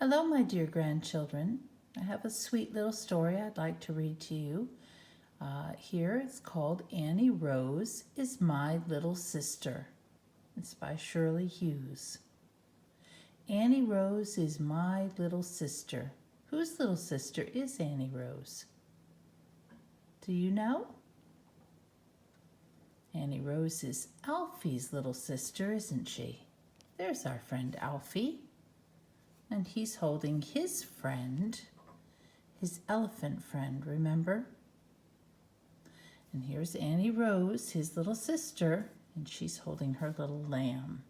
Hello, my dear grandchildren. I have a sweet little story I'd like to read to you. Here it's called Annie Rose is My Little Sister. It's by Shirley Hughes. Annie Rose is my little sister. Whose little sister is Annie Rose? Do you know? Annie Rose is Alfie's little sister, isn't she? There's our friend Alfie. And he's holding his friend, his elephant friend, remember? And here's Annie Rose, his little sister, and she's holding her little lamb.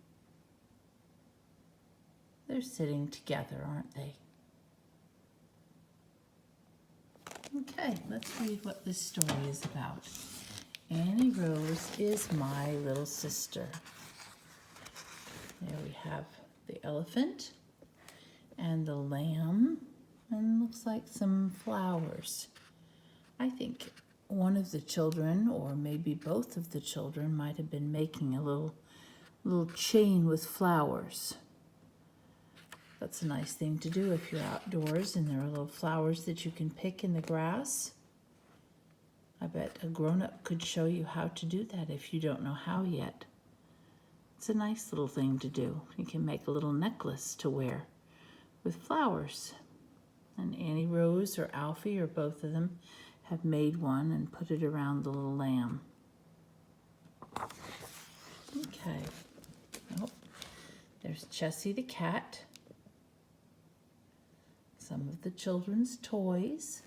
They're sitting together, aren't they? Okay, let's read what this story is about. Annie Rose is my little sister. There we have the elephant and the lamb, and looks like some flowers. I think one of the children, or maybe both of the children, might have been making a little chain with flowers. That's a nice thing to do if you're outdoors and there are little flowers that you can pick in the grass. I bet a grown-up could show you how to do that if you don't know how yet. It's a nice little thing to do. You can make a little necklace to wear with flowers. And Annie Rose or Alfie or both of them have made one and put it around the little lamb. Okay. Oh, there's Jessie the cat. Some of the children's toys.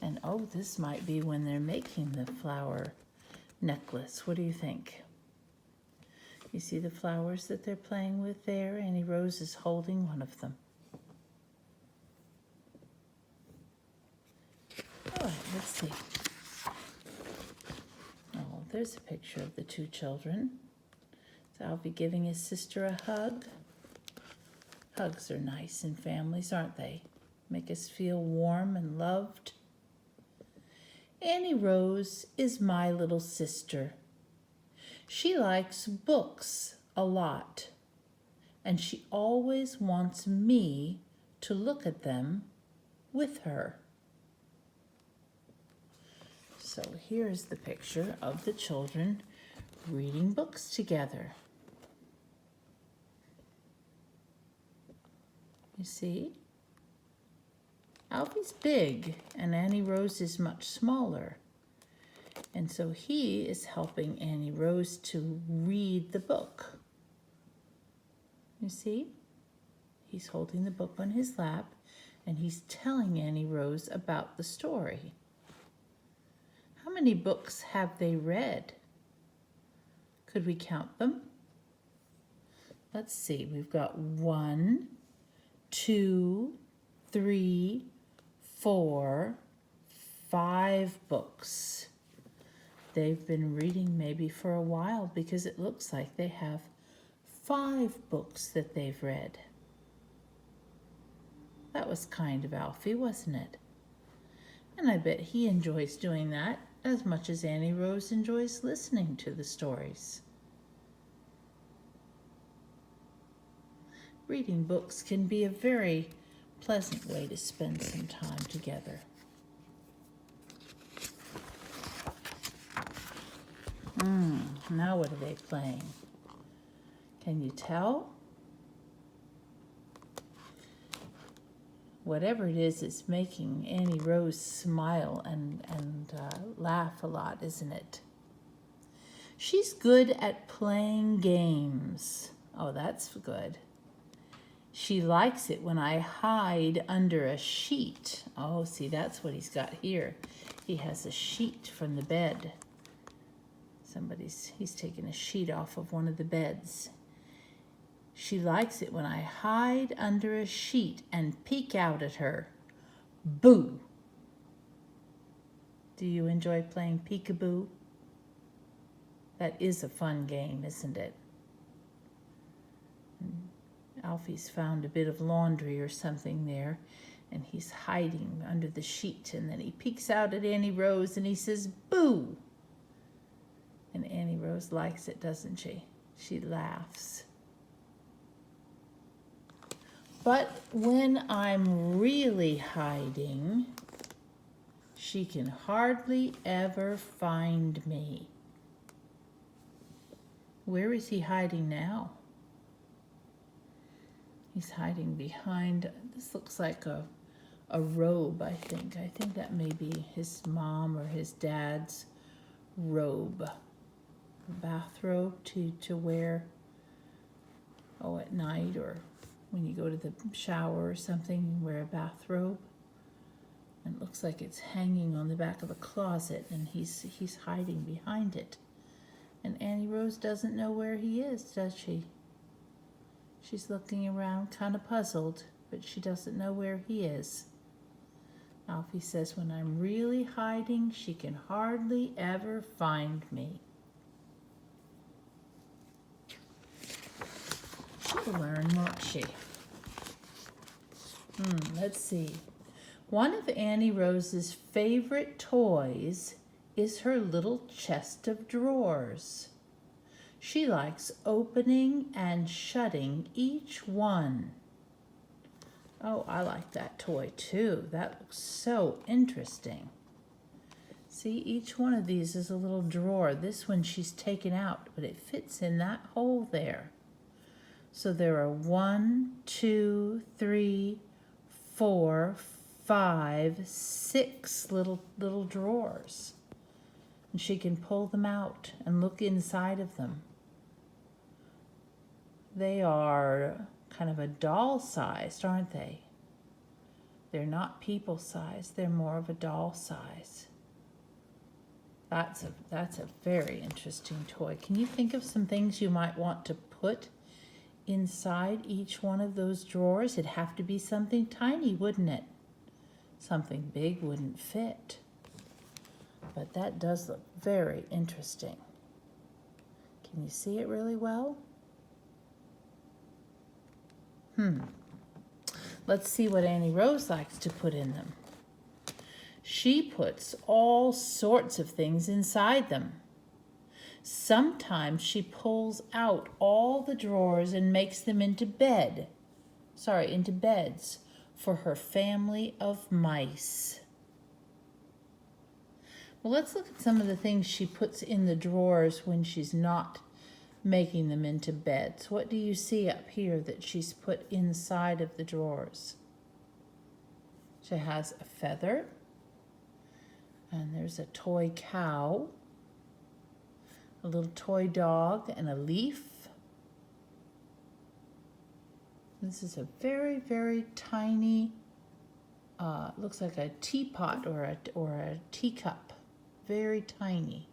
And oh, this might be when they're making the flower necklace. What do you think? You see the flowers that they're playing with there? Annie Rose is holding one of them. All right, let's see. Oh, there's a picture of the two children. Is Alfie giving his sister a hug? Hugs are nice in families, aren't they? Make us feel warm and loved. Annie Rose is my little sister. She likes books a lot, and she always wants me to look at them with her. So here's the picture of the children reading books together. You see? Alfie's big and Annie Rose is much smaller. And so he is helping Annie Rose to read the book. You see? He's holding the book on his lap and he's telling Annie Rose about the story. How many books have they read? Could we count them? Let's see. We've got 1, 2, 3, 4, 5 books. They've been reading maybe for a while because it looks like they have 5 books that they've read. That was kind of Alfie, wasn't it? And I bet he enjoys doing that as much as Annie Rose enjoys listening to the stories. Reading books can be a very pleasant way to spend some time together. Now what are they playing? Can you tell? Whatever it is, it's making Annie Rose smile and laugh a lot, isn't it? She's good at playing games. Oh, that's good. She likes it when I hide under a sheet. Oh, see, that's what he's got here. He has a sheet from the bed. He's taken a sheet off of one of the beds. She likes it when I hide under a sheet and peek out at her. Boo! Do you enjoy playing peekaboo? That is a fun game, isn't it? Alfie's found a bit of laundry or something there, and he's hiding under the sheet, and then he peeks out at Annie Rose and he says, boo! And Annie Rose likes it, doesn't she? She laughs. But when I'm really hiding, she can hardly ever find me. Where is he hiding now? He's hiding behind, this looks like a robe, I think. I think that may be his mom or his dad's robe. A bathrobe to wear, at night, or when you go to the shower or something, you wear a bathrobe. And it looks like it's hanging on the back of the closet, and he's hiding behind it. And Annie Rose doesn't know where he is, does she? She's looking around, kind of puzzled, but she doesn't know where he is. Alfie says, when I'm really hiding, she can hardly ever find me. She'll learn, won't she? Let's see. One of Annie Rose's favorite toys is her little chest of drawers. She likes opening and shutting each one. Oh, I like that toy too. That looks so interesting. See, each one of these is a little drawer. This one she's taken out, but it fits in that hole there. So there are 1, 2, 3, 4, 5, 6 little drawers. And she can pull them out and look inside of them. They are kind of a doll sized, aren't they? They're not people sized, they're more of a doll size. That's a very interesting toy. Can you think of some things you might want to put inside each one of those drawers? It'd have to be something tiny, wouldn't it? Something big wouldn't fit. But that does look very interesting. Can you see it really well? Let's see what Annie Rose likes to put in them. She puts all sorts of things inside them. Sometimes she pulls out all the drawers and makes them into beds for her family of mice. Well, let's look at some of the things she puts in the drawers when she's not making them into beds. What do you see up here that she's put inside of the drawers? She has a feather, and there's a toy cow, a little toy dog, and a leaf. This is a very, very tiny, looks like a teapot or a teacup, very tiny.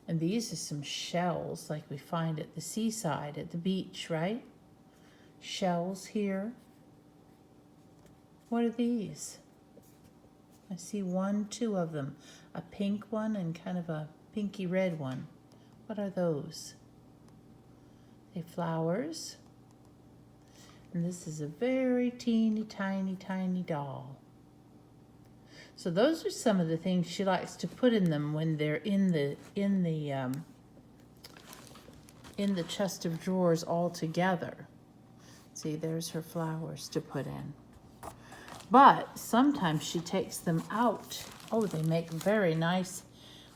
And these are some shells like we find at the seaside, at the beach, right? Shells here. What are these? I see 1, 2 of them. A pink one and kind of a pinky red one. What are those? They're flowers. And this is a very teeny, tiny, tiny doll. So those are some of the things she likes to put in them when they're in the chest of drawers all together. See, there's her flowers to put in. But sometimes she takes them out. Oh, they make very nice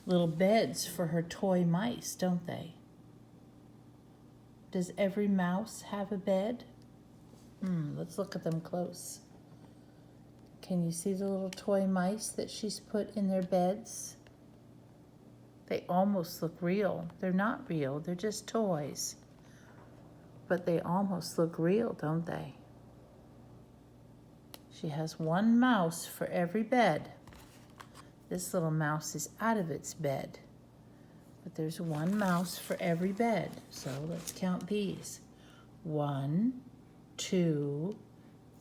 little beds for her toy mice, don't they? Does every mouse have a bed? Let's look at them close. Can you see the little toy mice that she's put in their beds? They almost look real. They're not real, they're just toys. But they almost look real, don't they? She has 1 mouse for every bed. This little mouse is out of its bed. But there's 1 mouse for every bed. So let's count these. 1, 2,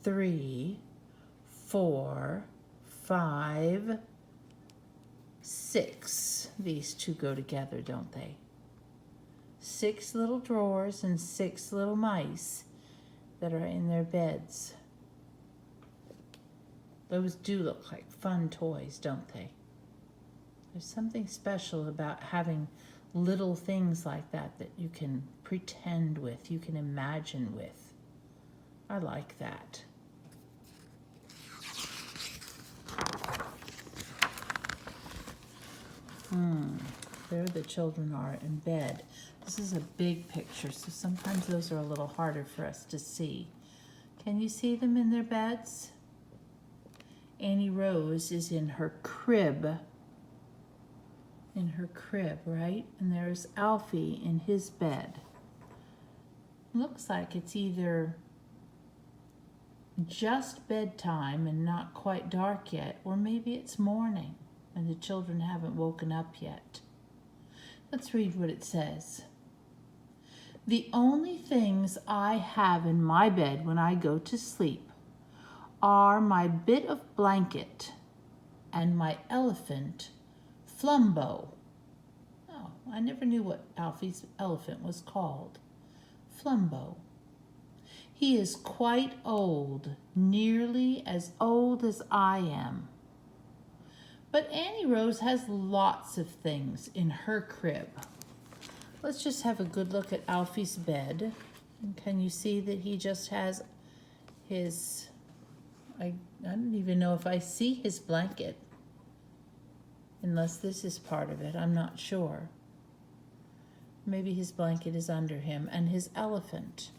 3, 4, 5, 6. These two go together, don't they? 6 little drawers and 6 little mice that are in their beds. Those do look like fun toys, don't they? There's something special about having little things like that that you can pretend with, you can imagine with. I like that. There the children are in bed. This is a big picture, so sometimes those are a little harder for us to see. Can you see them in their beds? Annie Rose is in her crib. In her crib, right? And there's Alfie in his bed. Looks like it's either just bedtime and not quite dark yet, or maybe it's morning and the children haven't woken up yet. Let's read what it says. The only things I have in my bed when I go to sleep are my bit of blanket and my elephant, Flumbo. Oh, I never knew what Alfie's elephant was called. Flumbo. He is quite old, nearly as old as I am. But Annie Rose has lots of things in her crib. Let's just have a good look at Alfie's bed. And can you see that he just has his, I don't even know if I see his blanket. Unless this is part of it, I'm not sure. Maybe his blanket is under him, and his elephant.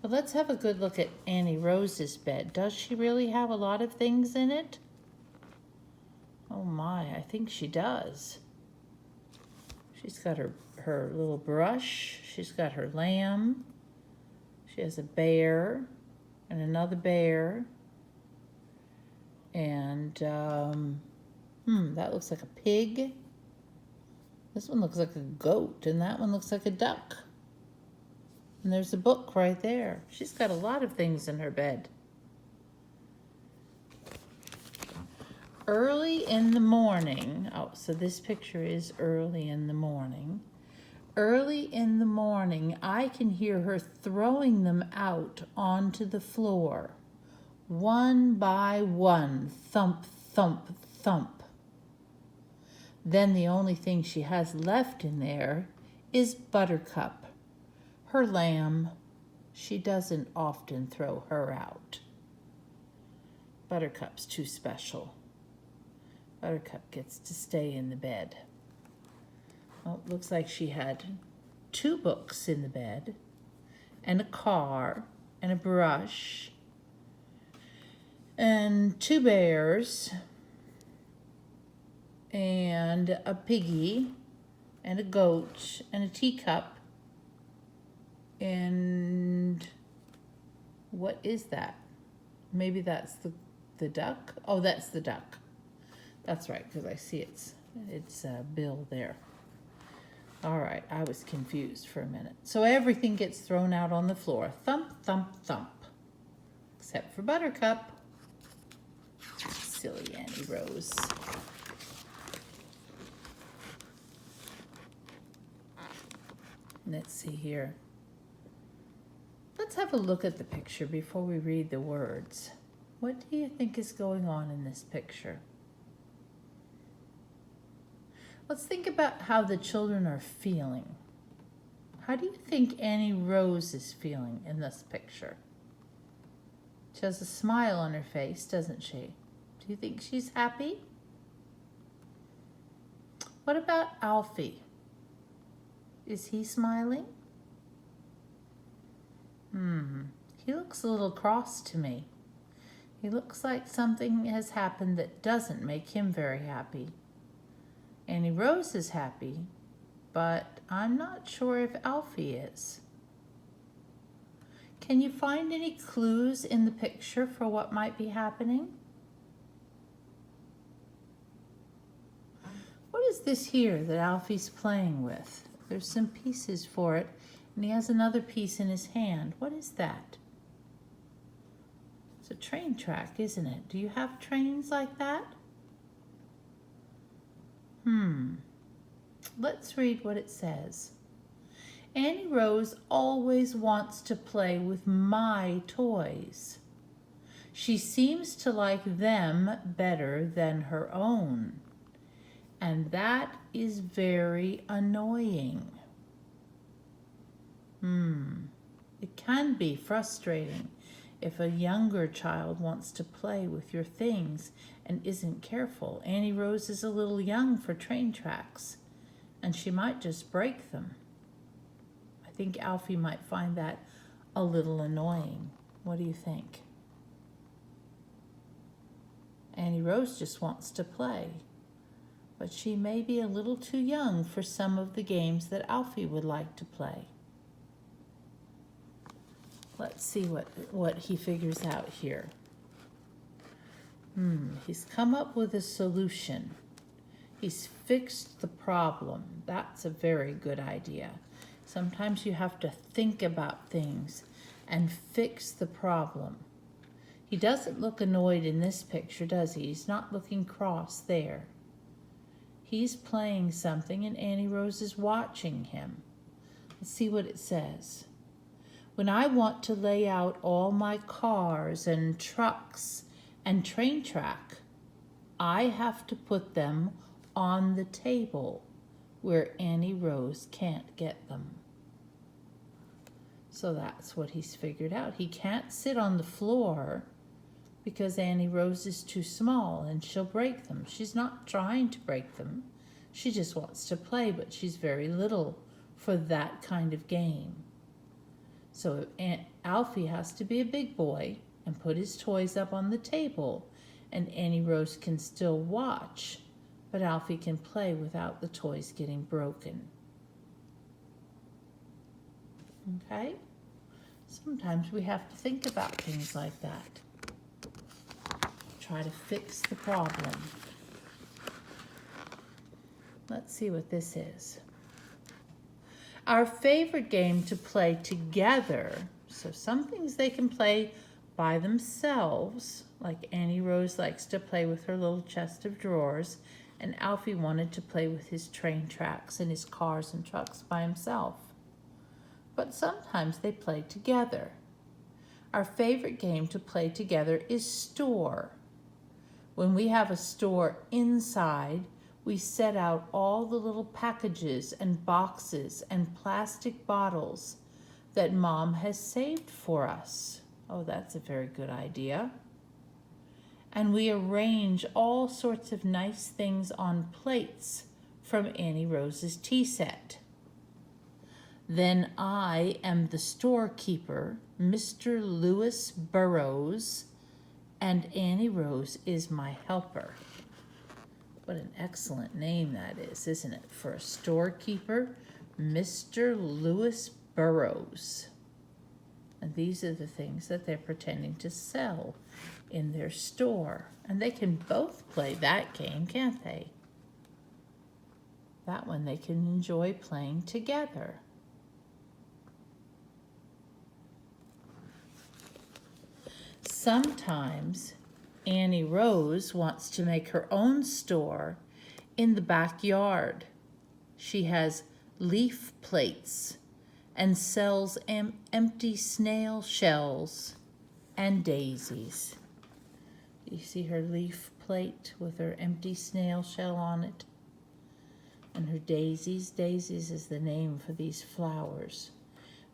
But let's have a good look at Annie Rose's bed. Does she really have a lot of things in it? Oh my, I think she does. She's got her little brush. She's got her lamb. She has a bear and another bear. And, that looks like a pig. This one looks like a goat, and that one looks like a duck. And there's a book right there. She's got a lot of things in her bed. Early in the morning, oh, so this picture is early in the morning. Early in the morning, I can hear her throwing them out onto the floor. One by one, thump, thump, thump. Then the only thing she has left in there is Buttercup, her lamb. She doesn't often throw her out. Buttercup's too special. Buttercup gets to stay in the bed. Well, it looks like she had 2 books in the bed, and a car, and a brush, and 2 bears, and a piggy, and a goat, and a teacup, and what is that? Maybe that's the duck? Oh, that's the duck. That's right, because I see its bill there. All right, I was confused for a minute. So everything gets thrown out on the floor. Thump, thump, thump. Except for Buttercup. Silly Annie Rose. Let's see here. Let's have a look at the picture before we read the words. What do you think is going on in this picture? Let's think about how the children are feeling. How do you think Annie Rose is feeling in this picture? She has a smile on her face, doesn't she? Do you think she's happy? What about Alfie? Is he smiling? He looks a little cross to me. He looks like something has happened that doesn't make him very happy. Annie Rose is happy, but I'm not sure if Alfie is. Can you find any clues in the picture for what might be happening? What is this here that Alfie's playing with? There's some pieces for it, and he has another piece in his hand. What is that? It's a train track, isn't it? Do you have trains like that? Let's read what it says. Annie Rose always wants to play with my toys. She seems to like them better than her own, and that is very annoying. It can be frustrating If a younger child wants to play with your things and isn't careful, Annie Rose is a little young for train tracks, and she might just break them. I think Alfie might find that a little annoying. What do you think? Annie Rose just wants to play, but she may be a little too young for some of the games that Alfie would like to play. Let's see what he figures out here. He's come up with a solution. He's fixed the problem. That's a very good idea. Sometimes you have to think about things and fix the problem. He doesn't look annoyed in this picture, does he? He's not looking cross there. He's playing something and Annie Rose is watching him. Let's see what it says. When I want to lay out all my cars and trucks and train track, I have to put them on the table where Annie Rose can't get them. So that's what he's figured out. He can't sit on the floor because Annie Rose is too small and she'll break them. She's not trying to break them. She just wants to play, but she's very little for that kind of game. So Alfie has to be a big boy and put his toys up on the table, and Annie Rose can still watch, but Alfie can play without the toys getting broken. Okay? Sometimes we have to think about things like that. Try to fix the problem. Let's see what this is. Our favorite game to play together, so some things they can play by themselves, like Annie Rose likes to play with her little chest of drawers, and Alfie wanted to play with his train tracks and his cars and trucks by himself. But sometimes they play together. Our favorite game to play together is store. When we have a store inside, we set out all the little packages and boxes and plastic bottles that Mom has saved for us. Oh, that's a very good idea. And we arrange all sorts of nice things on plates from Annie Rose's tea set. Then I am the storekeeper, Mr. Lewis Burrows, and Annie Rose is my helper. What an excellent name that is, isn't it? For a storekeeper, Mr. Lewis Burrows. And these are the things that they're pretending to sell in their store. And they can both play that game, can't they? That one they can enjoy playing together. Sometimes Annie Rose wants to make her own store in the backyard. She has leaf plates and sells empty snail shells and daisies. You see her leaf plate with her empty snail shell on it? And her daisies. Daisies is the name for these flowers.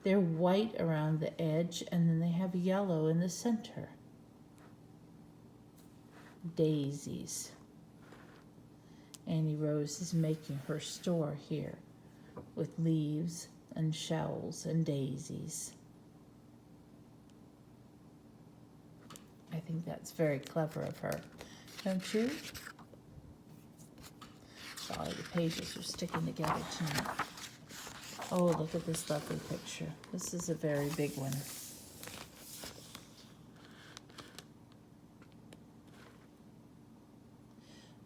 They're white around the edge and then they have yellow in the center. Daisies. Annie Rose is making her store here with leaves and shells and daisies. I think that's very clever of her, don't you? Sorry, the pages are sticking together tonight. Oh, look at this lovely picture. This is a very big one.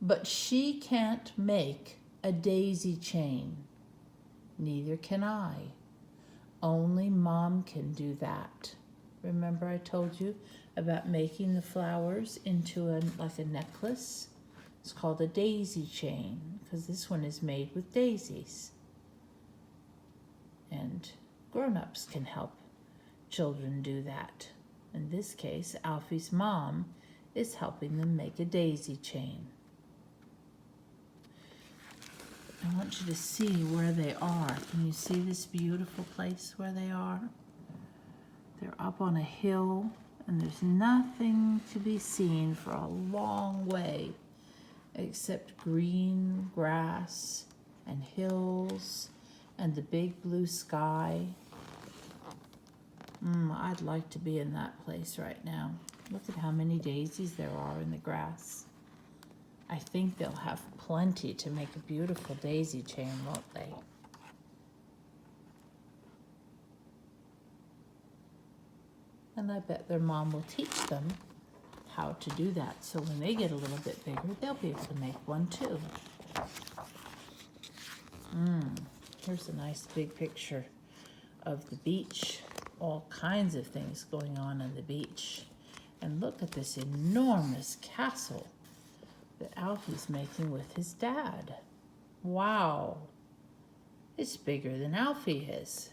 But she can't make a daisy chain. Neither can I. Only Mom can do that. Remember I told you about making the flowers into like a necklace? It's called a daisy chain because this one is made with daisies. And grown-ups can help children do that. In this case, Alfie's mom is helping them make a daisy chain. I want you to see where they are. Can you see this beautiful place where they are? They're up on a hill And there's nothing to be seen for a long way except green grass and hills and the big blue sky. I'd like to be in that place right now. Look at how many daisies there are in the grass. I think they'll have plenty to make a beautiful daisy chain, won't they? And I bet their mom will teach them how to do that. So when they get a little bit bigger, they'll be able to make one too. Here's a nice big picture of the beach. All kinds of things going on the beach. And look at this enormous castle that Alfie's making with his dad. Wow. It's bigger than Alfie is.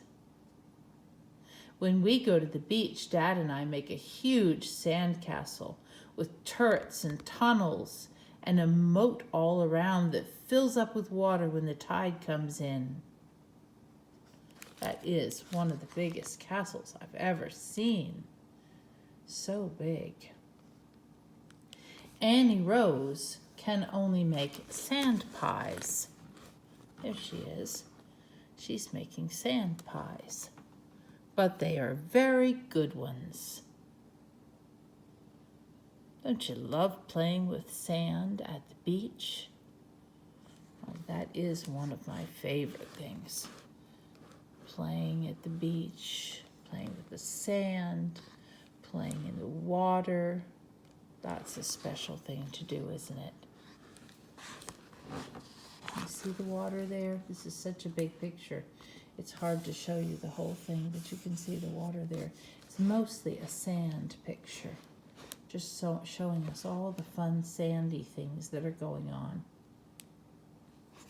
When we go to the beach, Dad and I make a huge sandcastle with turrets and tunnels and a moat all around that fills up with water when the tide comes in. That is one of the biggest castles I've ever seen. So big. Annie Rose can only make sand pies. There she is. She's making sand pies. But they are very good ones. Don't you love playing with sand at the beach? Well, that is one of my favorite things. Playing at the beach, playing with the sand, playing in the water. That's a special thing to do, isn't it? You see the water there? This is such a big picture. It's hard to show you the whole thing, but you can see the water there. It's mostly a sand picture, just showing us all the fun sandy things that are going on.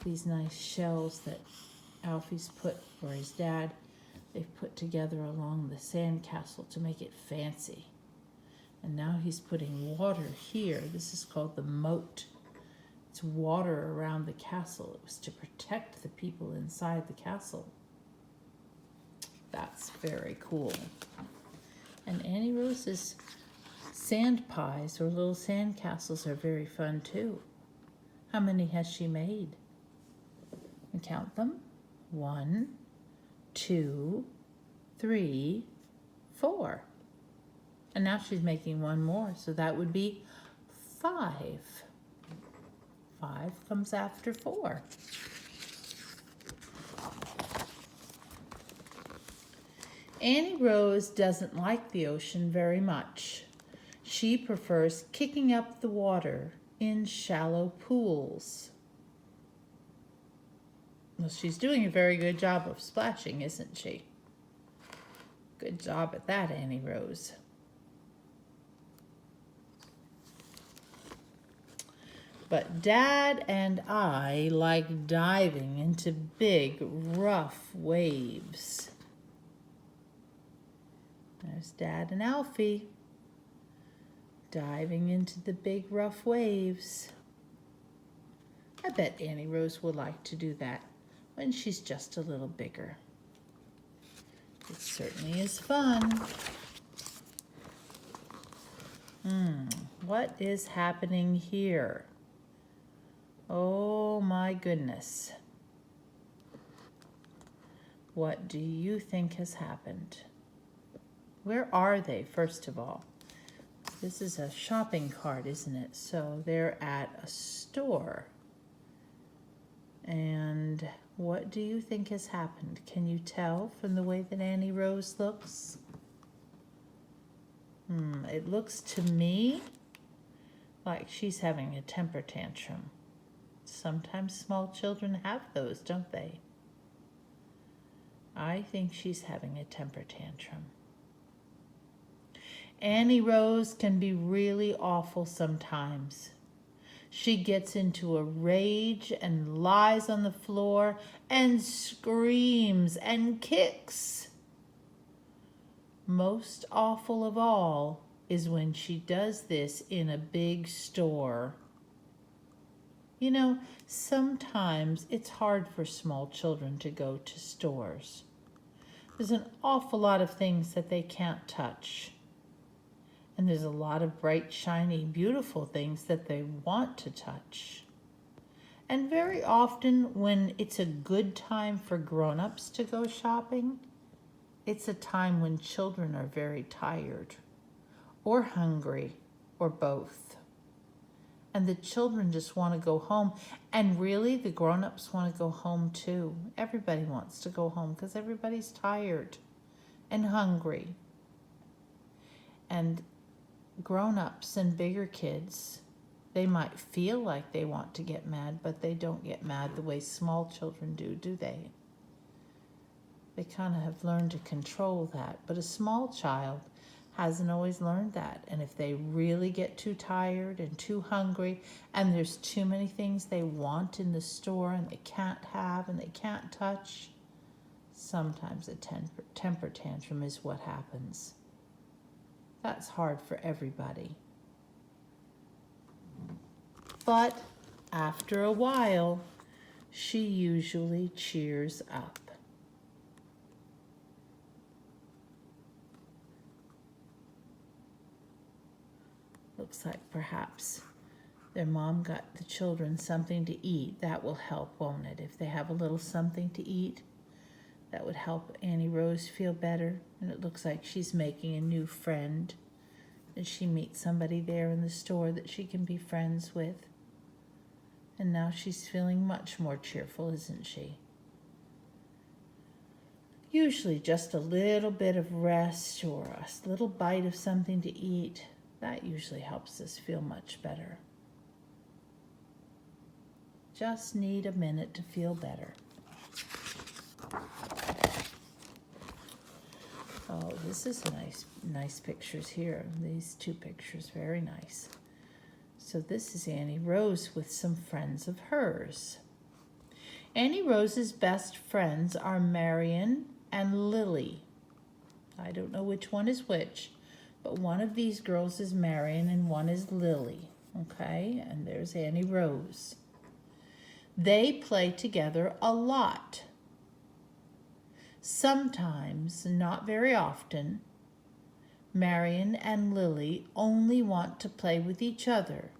These nice shells that Alfie's put for his dad, they've put together along the sandcastle to make it fancy. And now he's putting water here. This is called the moat. It's water around the castle. It was to protect the people inside the castle. That's very cool. And Annie Rose's sand pies or little sand castles are very fun too. How many has she made? And count them. 1, 2, 3, 4. And now she's making one more, so that would be 5. 5 comes after 4. Annie Rose doesn't like the ocean very much. She prefers kicking up the water in shallow pools. Well, she's doing a very good job of splashing, isn't she? Good job at that, Annie Rose. But Dad and I like diving into big, rough waves. There's Dad and Alfie diving into the big, rough waves. I bet Annie Rose would like to do that when she's just a little bigger. It certainly is fun. What is happening here? Oh my goodness. What do you think has happened? Where are they, first of all? This is a shopping cart, isn't it? So they're at a store. And what do you think has happened? Can you tell from the way that Annie Rose looks? It looks to me like she's having a temper tantrum. Sometimes small children have those, don't they? I think she's having a temper tantrum. Annie Rose can be really awful sometimes. She gets into a rage and lies on the floor and screams and kicks. Most awful of all is when she does this in a big store. You know, sometimes it's hard for small children to go to stores. There's an awful lot of things that they can't touch. And there's a lot of bright, shiny, beautiful things that they want to touch. And very often when it's a good time for grown-ups to go shopping, it's a time when children are very tired or hungry or both. And the children just want to go home. And really, the grown-ups want to go home too. Everybody wants to go home because everybody's tired and hungry. And grown-ups and bigger kids, they might feel like they want to get mad, but they don't get mad the way small children do they? They kind of have learned to control that. But a small child hasn't always learned that. And if they really get too tired and too hungry, and there's too many things they want in the store and they can't have and they can't touch, sometimes a temper tantrum is what happens. That's hard for everybody. But after a while, she usually cheers up. Looks like perhaps their mom got the children something to eat. That will help, won't it? If they have a little something to eat, that would help Annie Rose feel better. And it looks like she's making a new friend. And she meets somebody there in the store that she can be friends with. And now she's feeling much more cheerful, isn't she? Usually just a little bit of rest or a little bite of something to eat, that usually helps us feel much better. Just need a minute to feel better. Oh, this is nice pictures here. These two pictures, very nice. So this is Annie Rose with some friends of hers. Annie Rose's best friends are Marion and Lily. I don't know which one is which, but one of these girls is Marion and one is Lily. Okay, and there's Annie Rose. They play together a lot. Sometimes, not very often, Marion and Lily only want to play with each other,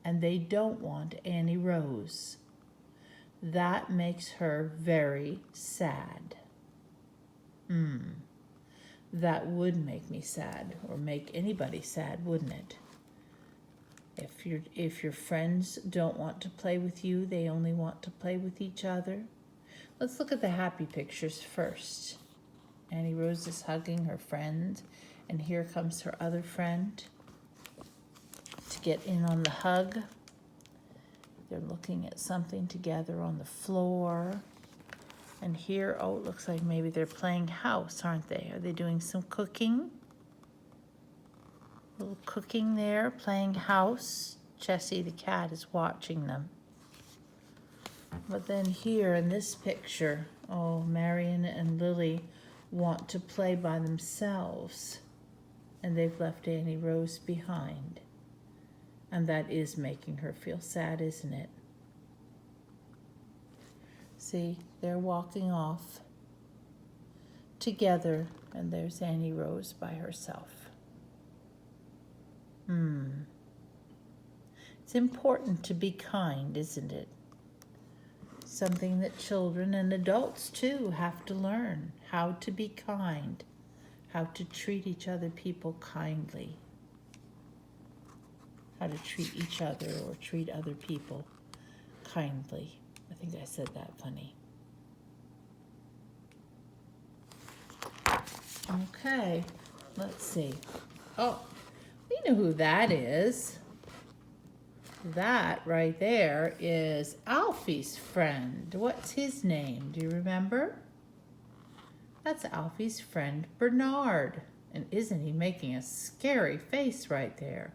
and they don't want Annie Rose. That makes her very sad. That would make me sad, or make anybody sad, wouldn't it? If your friends don't want to play with you, they only want to play with each other. Let's look at the happy pictures first. Annie Rose is hugging her friend, and here comes her other friend to get in on the hug. They're looking at something together on the floor. And here, oh, it looks like maybe they're playing house, aren't they? Are they doing some cooking? A little cooking there, playing house. Jessie the cat is watching them. But then here in this picture, oh, Marion and Lily want to play by themselves. And they've left Annie Rose behind. And that is making her feel sad, isn't it? See, they're walking off together, and there's Annie Rose by herself. It's important to be kind, isn't it? Something that children and adults too have to learn, how to be kind, how to treat people kindly, how to treat each other or treat other people kindly. I think I said that funny. Okay, let's see. Oh, we know who that is. That right there is Alfie's friend. What's his name? Do you remember? That's Alfie's friend Bernard. And isn't he making a scary face right there?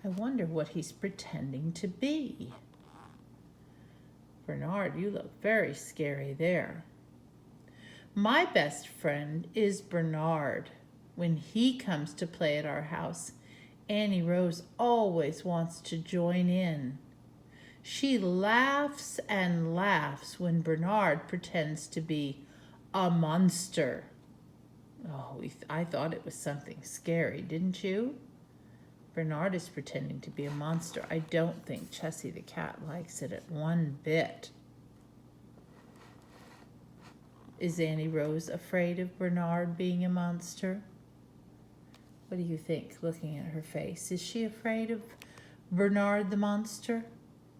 I wonder what he's pretending to be. Bernard, you look very scary there. My best friend is Bernard. When he comes to play at our house, Annie Rose always wants to join in. She laughs and laughs when Bernard pretends to be a monster. Oh, I thought it was something scary, didn't you? Bernard is pretending to be a monster. I don't think Chessie the cat likes it at one bit. Is Annie Rose afraid of Bernard being a monster? What do you think, looking at her face? Is she afraid of Bernard the monster?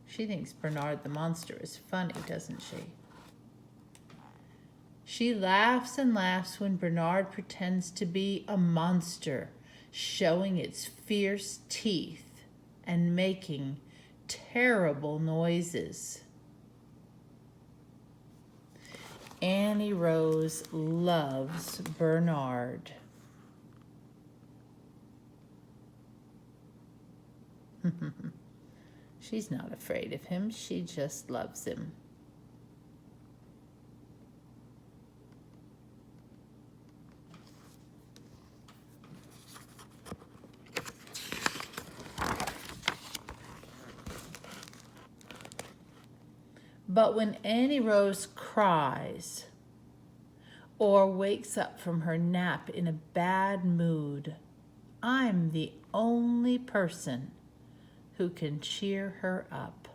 She thinks Bernard the monster is funny, doesn't she? She laughs and laughs when Bernard pretends to be a monster, showing its fierce teeth and making terrible noises. Annie Rose loves Bernard. She's not afraid of him. She just loves him. But when Annie Rose cries or wakes up from her nap in a bad mood, I'm the only person who can cheer her up.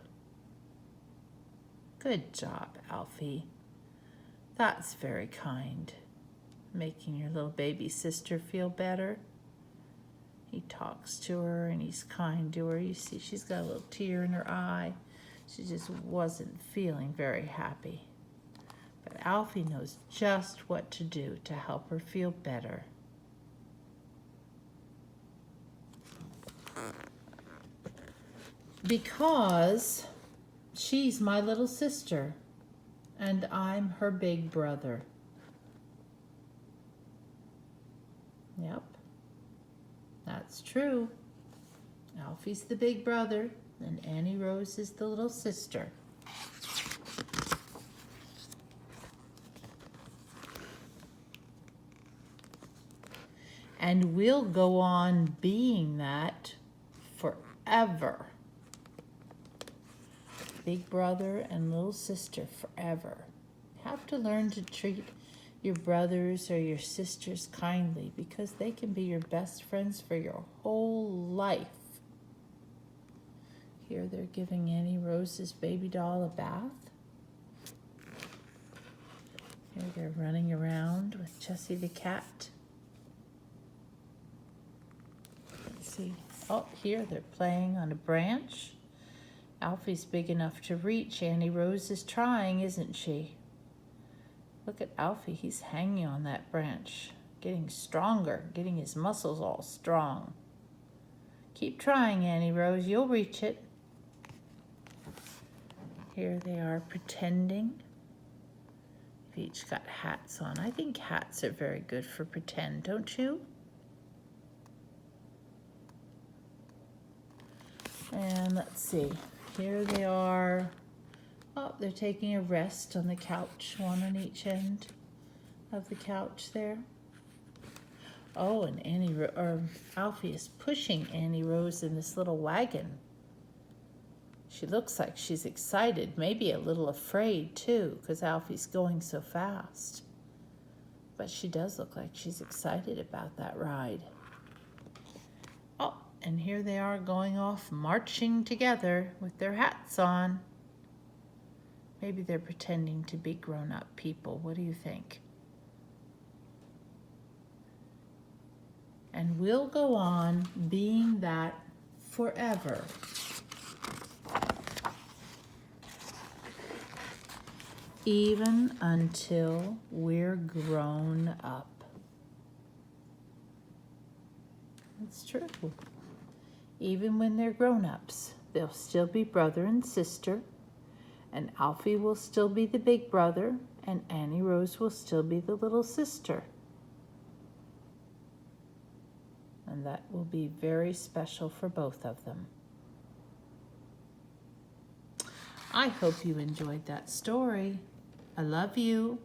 Good job, Alfie. That's very kind. Making your little baby sister feel better. He talks to her and he's kind to her. You see, she's got a little tear in her eye. She just wasn't feeling very happy. But Alfie knows just what to do to help her feel better. Because she's my little sister and I'm her big brother. Yep, that's true. Alfie's the big brother and Annie Rose is the little sister. And we'll go on being that forever. Big brother and little sister forever. You have to learn to treat your brothers or your sisters kindly because they can be your best friends for your whole life. Here they're giving Annie Rose's baby doll a bath. Here they're running around with Chessie the cat. Let's see. Oh, here they're playing on a branch. Alfie's big enough to reach. Annie Rose is trying, isn't she? Look at Alfie. He's hanging on that branch, getting stronger, getting his muscles all strong. Keep trying, Annie Rose. You'll reach it. Here they are pretending. They've each got hats on. I think hats are very good for pretend, don't you? And let's see. Here they are. Oh, they're taking a rest on the couch, one on each end of the couch there. Oh, and Alfie is pushing Annie Rose in this little wagon. She looks like she's excited, maybe a little afraid too, because Alfie's going so fast. But she does look like she's excited about that ride. Oh, and here they are going off marching together with their hats on. Maybe they're pretending to be grown-up people. What do you think? And we'll go on being that forever. Even until we're grown up. That's true. Even when they're grown-ups, they'll still be brother and sister, and Alfie will still be the big brother, and Annie Rose will still be the little sister. And that will be very special for both of them. I hope you enjoyed that story. I love you.